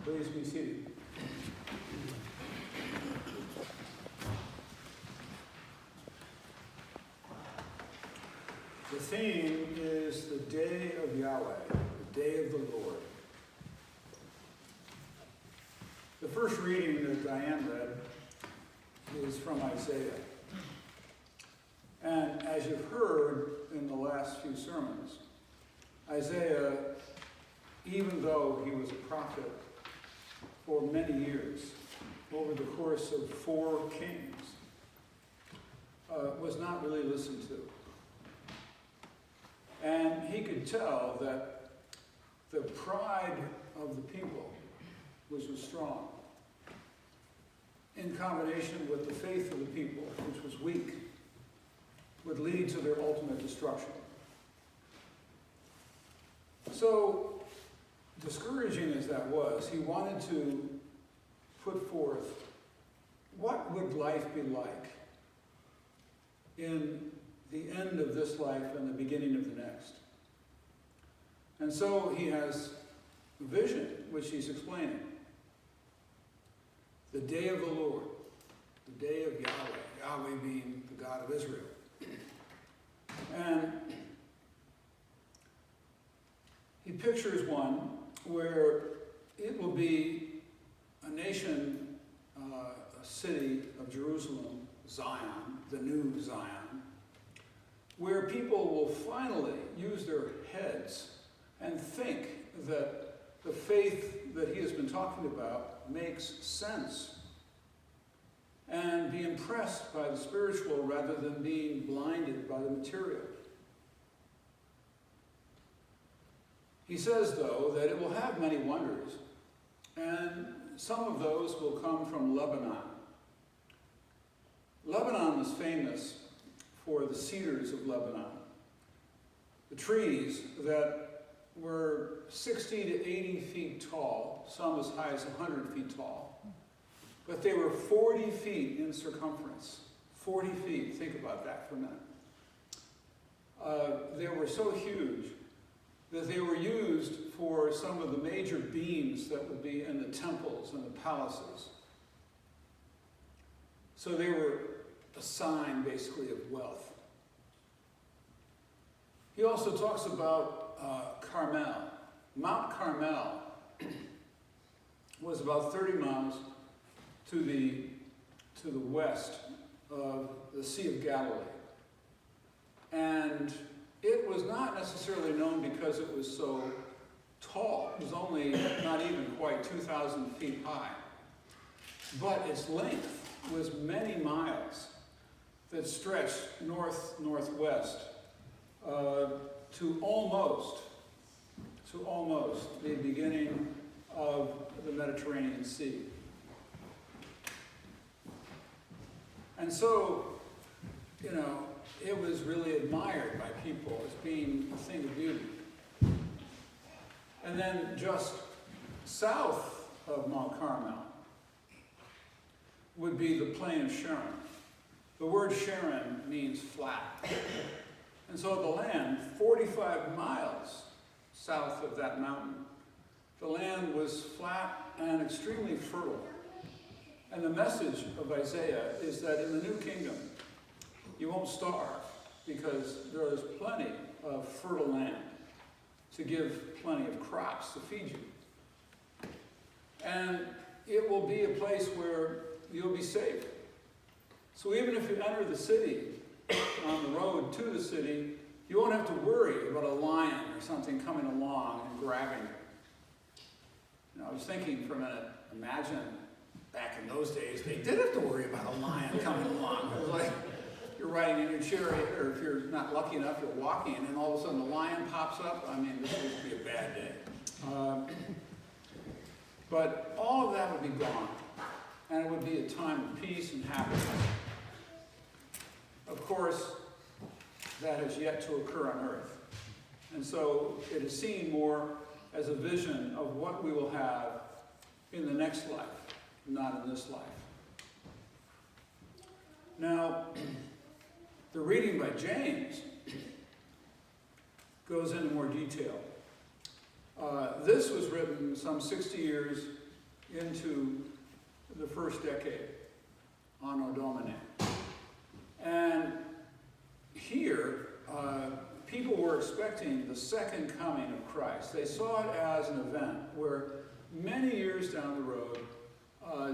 Please be seated. The theme is the day of Yahweh, the day of the Lord. The first reading that Diane read is from Isaiah. And as you've heard in the last few sermons, Isaiah, even though he was a prophet for many years, over the course of 4 kings, was not really listened to. And he could tell that the pride of the people, which was strong, in combination with the faith of the people, which was weak, would lead to their ultimate destruction. So, discouraging as that was, he wanted to put forth what would life be like in the end of this life and the beginning of the next. And so he has a vision, which he's explaining. The day of the Lord, the day of Yahweh, Yahweh being the God of Israel. And he pictures one where it will be a nation, a city of Jerusalem, Zion, the new Zion, where people will finally use their heads and think that the faith that he has been talking about makes sense, and be impressed by the spiritual rather than being blinded by the material. He says, though, that it will have many wonders, and some of those will come from Lebanon. Lebanon was famous for the cedars of Lebanon, the trees that were 60 to 80 feet tall, some as high as 100 feet tall, but they were 40 feet in circumference. 40 feet, think about that for a minute. They were so huge that they were used for some of the major beams that would be in the temples and the palaces. So they were a sign, basically, of wealth. He also talks about Carmel. Mount Carmel was about 30 miles to the west of the Sea of Galilee. And it was not necessarily known because it was so tall. It was only not even quite 2,000 feet high. But its length was many miles that stretched northwest to almost the beginning of the Mediterranean Sea. And so, it was really admired by people as being a thing of beauty. And then just south of Mount Carmel would be the plain of Sharon. The word Sharon means flat. And so the land, 45 miles south of that mountain, the land was flat and extremely fertile. And the message of Isaiah is that in the new kingdom, you won't starve because there is plenty of fertile land to give plenty of crops to feed you. And it will be a place where you'll be safe. So even if you enter the city, on the road to the city, you won't have to worry about a lion or something coming along and grabbing you. I was thinking for a minute, imagine back in those days, they did have to worry about a lion coming along. It was like you're riding in your chariot, or if you're not lucky enough, you're walking, and all of a sudden the lion pops up. I mean, this would be a bad day. But all of that would be gone, and it would be a time of peace and happiness. Of course, that has yet to occur on earth. And so it is seen more as a vision of what we will have in the next life, not in this life. Now, the reading by James goes into more detail. This was written some 60 years into the first decade, Anno Domini. And here, people were expecting the second coming of Christ. They saw it as an event where many years down the road,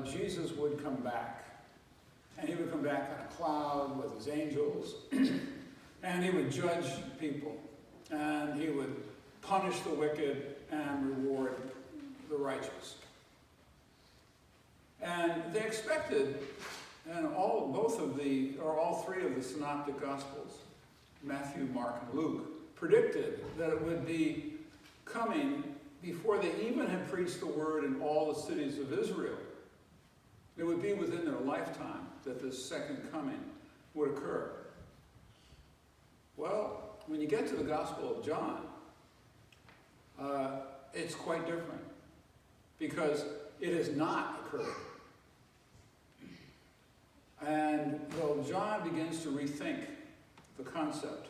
Jesus would come back. And he would come back on a cloud with his angels, and he would judge people, and he would punish the wicked and reward the righteous. And they expected, and all three of the synoptic gospels, Matthew, Mark, and Luke, predicted that it would be coming before they even had preached the word in all the cities of Israel. It would be within their lifetime that this second coming would occur. Well, when you get to the Gospel of John, it's quite different, because it has not occurred. And though John begins to rethink the concept,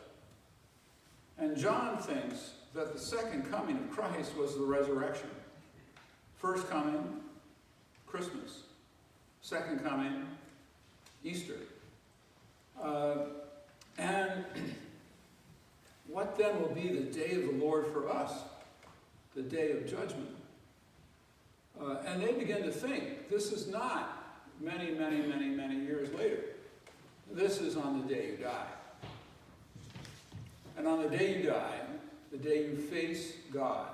and John thinks that the second coming of Christ was the resurrection. First coming, Christmas. Second coming, Easter. And what then will be the day of the Lord for us? The day of judgment. And they begin to think, this is not many, many, many, many years later. This is on the day you die. And on the day you die, the day you face God,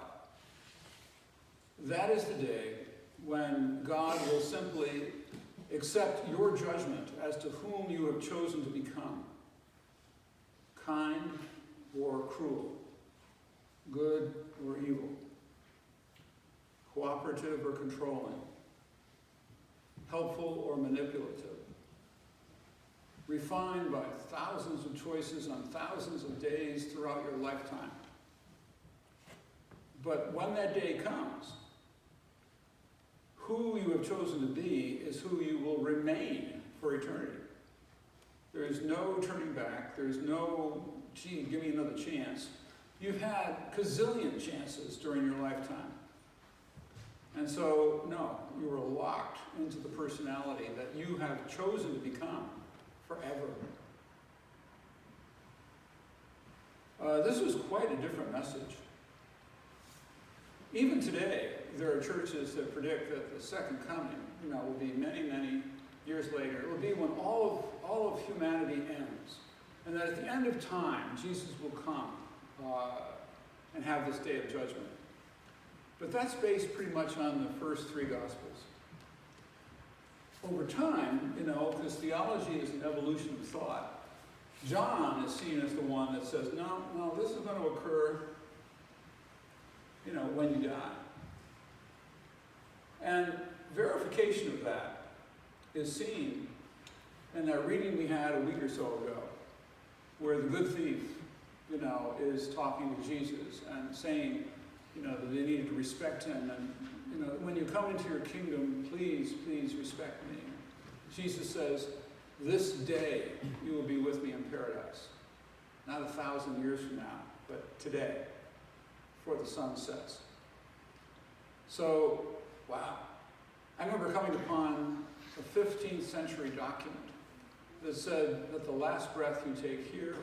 that is the day when God will simply accept your judgment as to whom you have chosen to become, kind or cruel, good or evil, cooperative or controlling, helpful or manipulative, refined by thousands of choices on thousands of days throughout your lifetime. But when that day comes, who you have chosen to be is who you will remain for eternity. There is no turning back. There's no, gee, give me another chance. You've had gazillion chances during your lifetime. And so, no, you are locked into the personality that you have chosen to become forever. This was quite a different message. Even today, there are churches that predict that the second coming, will be many, many years later. It will be when all of humanity ends. And that at the end of time, Jesus will come and have this day of judgment. But that's based pretty much on the first three Gospels. Over time, because theology is an evolution of thought, John is seen as the one that says, no, this is going to occur, when you die. And verification of that is seen in that reading we had a week or so ago, where the good thief, is talking to Jesus and saying, that they needed to respect him. And, when you come into your kingdom, please, please respect me. Jesus says, this day you will be with me in paradise. Not 1,000 years from now, but today, before the sun sets. So, wow. I remember coming upon a 15th century document that said that the last breath you take here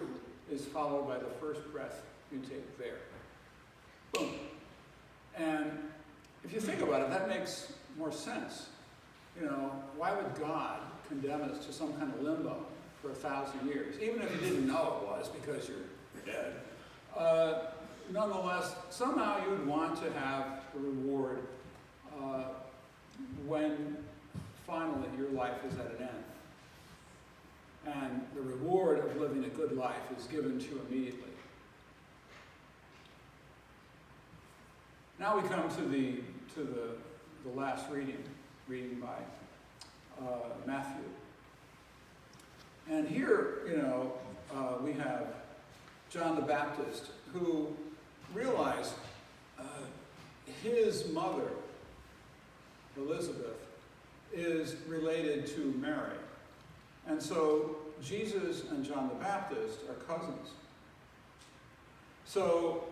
is followed by the first breath you take there. Boom. And if you think about it, that makes more sense. Why would God condemn us to some kind of limbo for 1,000 years? Even if you didn't know it was because you're dead. Nonetheless, somehow you'd want to have the reward when finally your life is at an end. And the reward of living a good life is given to you immediately. Now we come to the last reading by Matthew. And here, we have John the Baptist, who realized his mother, Elizabeth, is related to Mary. And so Jesus and John the Baptist are cousins. So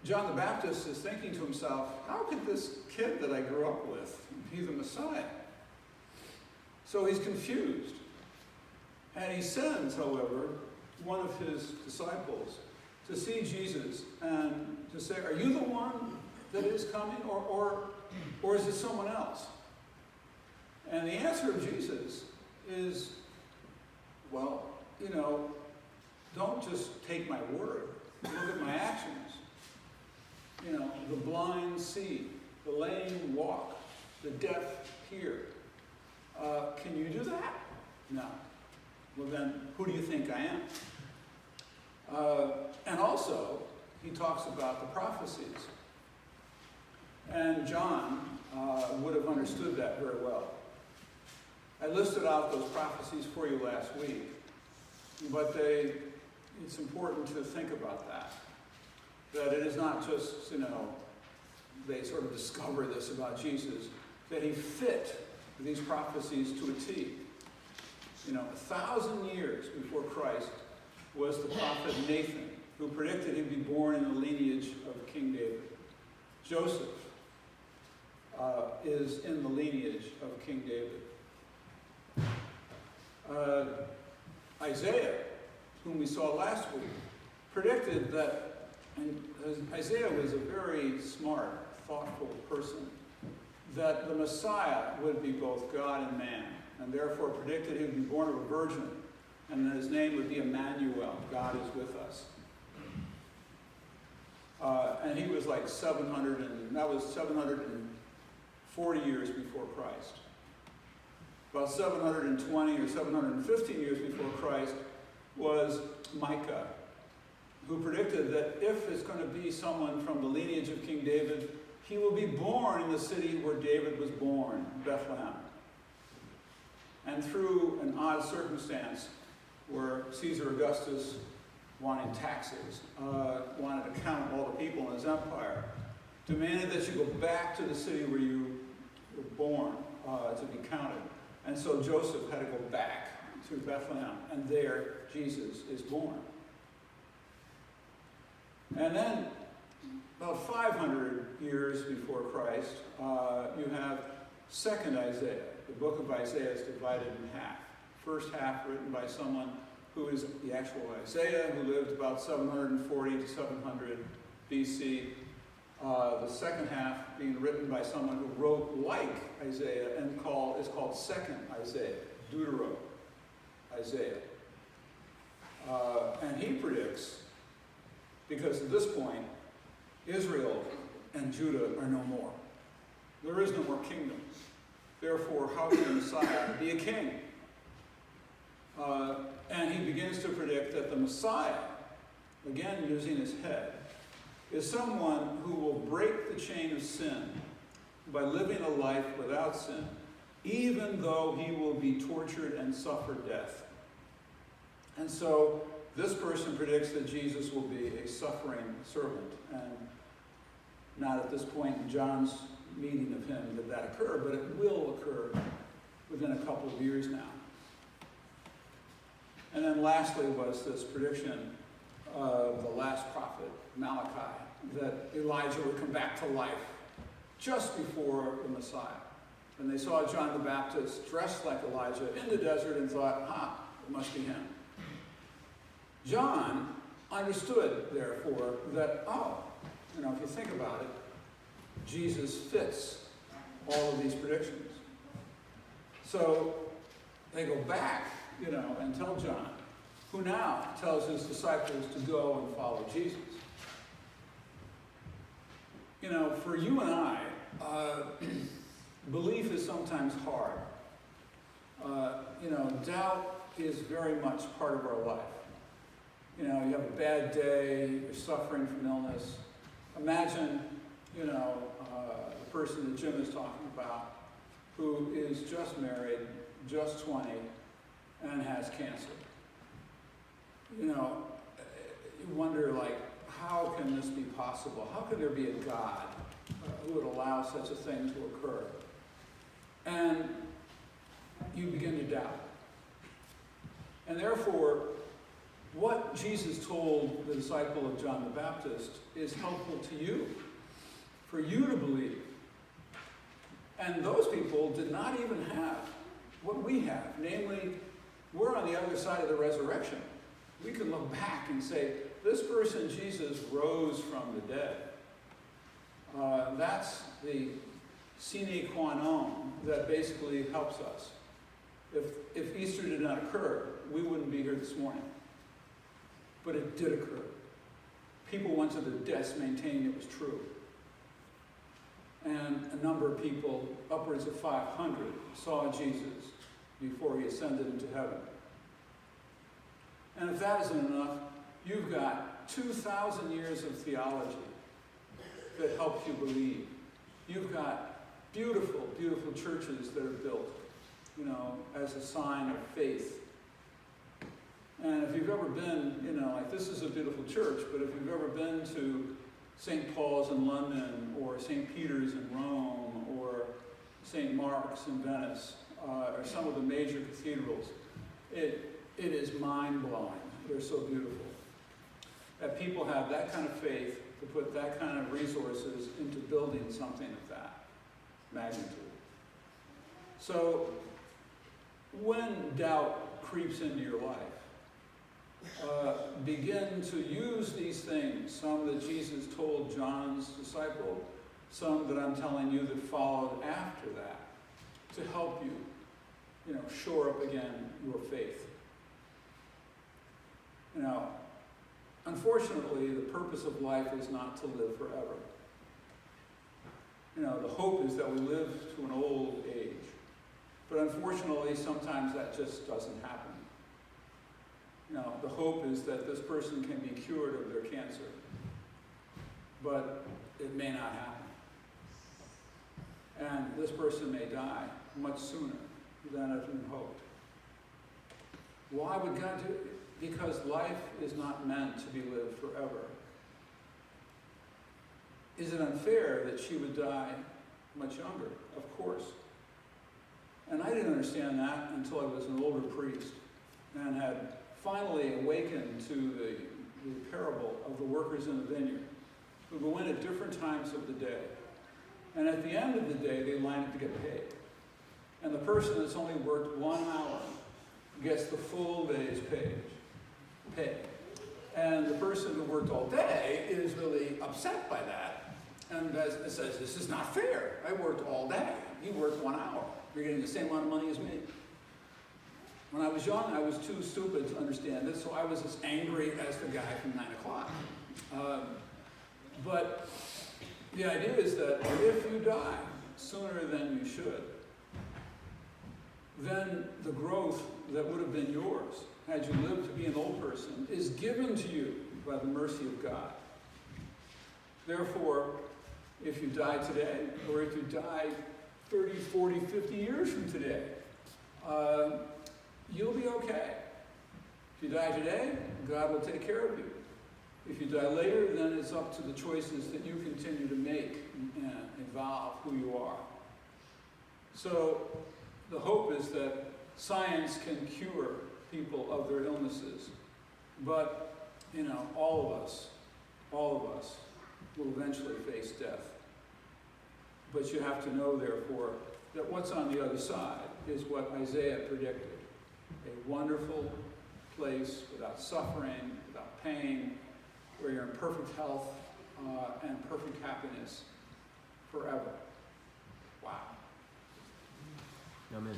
John the Baptist is thinking to himself, how could this kid that I grew up with be the Messiah? So he's confused. And he sends, however, one of his disciples to see Jesus and to say, are you the one that is coming, or is it someone else? And the answer of Jesus is, well, don't just take my word. Look at my actions. The blind see, the lame walk, the deaf hear. Can you do that? No. Well then, who do you think I am? And also, he talks about the prophecies. And John would have understood that very well. I listed out those prophecies for you last week, but it's important to think about that. That it is not just, they sort of discover this about Jesus, that he fit these prophecies to a T. 1,000 years before Christ was the prophet Nathan, who predicted he'd be born in the lineage of King David. Joseph is in the lineage of King David. Isaiah, whom we saw last week, predicted that, and Isaiah was a very smart, thoughtful person, that the Messiah would be both God and man, and therefore predicted he would be born of a virgin, and that his name would be Emmanuel, God is with us. And he was like 740 years before Christ. About 720 or 715 years before Christ was Micah, who predicted that if it's going to be someone from the lineage of King David, he will be born in the city where David was born, Bethlehem. And through an odd circumstance where Caesar Augustus, wanting taxes, wanted to count all the people in his empire, demanded that you go back to the city where you were born to be counted. And so Joseph had to go back to Bethlehem, and there Jesus is born. And then, about 500 years before Christ, you have 2nd Isaiah. The book of Isaiah is divided in half. First half written by someone who is the actual Isaiah, who lived about 740 to 700 BC. The second half being written by someone who wrote like Isaiah and is called 2nd Isaiah, Deutero-Isaiah. And he predicts, because at this point, Israel and Judah are no more. There is no more kingdom. Therefore, how can the Messiah be a king? And he begins to predict that the Messiah, again using his head, is someone who will break the chain of sin by living a life without sin, even though he will be tortured and suffer death. And so this person predicts that Jesus will be a suffering servant. And not at this point in John's meeting of him did that occur, but it will occur within a couple of years now. And then lastly was this prediction of the last prophet, Malachi, that Elijah would come back to life just before the Messiah. And they saw John the Baptist dressed like Elijah in the desert and thought, it must be him. John understood, therefore, that, if you think about it, Jesus fits all of these predictions. So they go back, and tell John, who now tells his disciples to go and follow Jesus. For you and I, belief is sometimes hard. Doubt is very much part of our life. You have a bad day, you're suffering from illness. Imagine, the person that Jim is talking about, who is just married, just 20, and has cancer. You wonder, how can this be possible? How can there be a God who would allow such a thing to occur? And you begin to doubt. And therefore, what Jesus told the disciple of John the Baptist is helpful to you, for you to believe. And those people did not even have what we have. Namely, we're on the other side of the resurrection. We can look back and say, this person, Jesus, rose from the dead. That's the sine qua non that basically helps us. If Easter did not occur, we wouldn't be here this morning. But it did occur. People went to the deaths maintaining it was true. And a number of people, upwards of 500, saw Jesus before he ascended into heaven. And if that isn't enough, you've got 2,000 years of theology that helps you believe. You've got beautiful, beautiful churches that are built, as a sign of faith. And if you've ever been, like this is a beautiful church, but if you've ever been to St. Paul's in London, or St. Peter's in Rome, or St. Mark's in Venice, or some of the major cathedrals, it is mind-blowing. They're so beautiful. That people have that kind of faith to put that kind of resources into building something of that magnitude. So, when doubt creeps into your life, begin to use these things, some that Jesus told John's disciple, some that I'm telling you that followed after that, to help you, shore up again your faith. Unfortunately, the purpose of life is not to live forever. The hope is that we live to an old age. But unfortunately, sometimes that just doesn't happen. The hope is that this person can be cured of their cancer. But it may not happen. And this person may die much sooner than had been hoped. Why would God do it? Because life is not meant to be lived forever. Is it unfair that she would die much younger? Of course. And I didn't understand that until I was an older priest and had finally awakened to the parable of the workers in the vineyard who go in at different times of the day. And at the end of the day, they line up to get paid. And the person that's only worked 1 hour gets the full day's pay. And the person who worked all day is really upset by that and says, this is not fair. I worked all day. You worked 1 hour. You're getting the same amount of money as me. When I was young, I was too stupid to understand this, so I was as angry as the guy from 9 o'clock. But the idea is that if you die sooner than you should, then the growth that would have been yours had you lived to be an old person is given to you by the mercy of God. Therefore, if you die today, or if you die 30, 40, 50 years from today, you'll be okay. If you die today, God will take care of you. If you die later, then it's up to the choices that you continue to make and evolve who you are. So the hope is that science can cure people of their illnesses. But, all of us will eventually face death. But you have to know, therefore, that what's on the other side is what Isaiah predicted. A wonderful place without suffering, without pain, where you're in perfect health and perfect happiness forever. Wow. Amen.